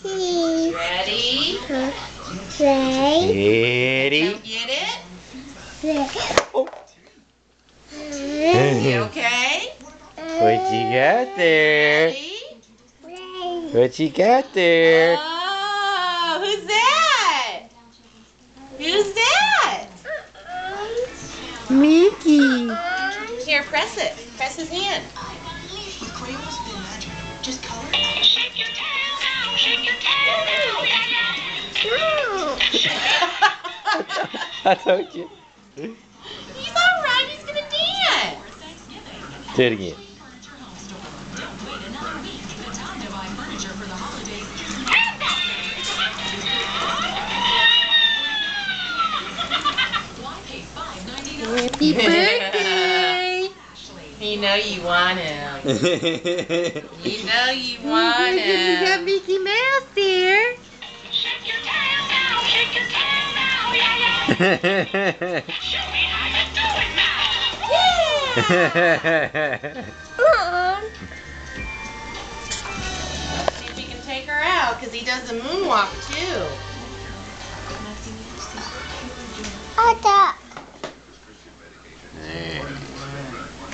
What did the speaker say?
Ready? Ready? Come get it? Oh. You okay? What you got there? Ready? What you got there? Oh, who's that? Who's that? Mickey. Here, press it. Press his hand. With crayons and magic, just color. Shake your tail now, shake your tail now, I told you. He's alright, he's gonna dance. Do it again. Happy birthday! You know you want him. You know you want You got him. Mickey Mouse there. Shake your tail now, shake your tail now, yeah, yeah. Show me how you do it now. See if we can take her out, because he does the moonwalk too. Ota.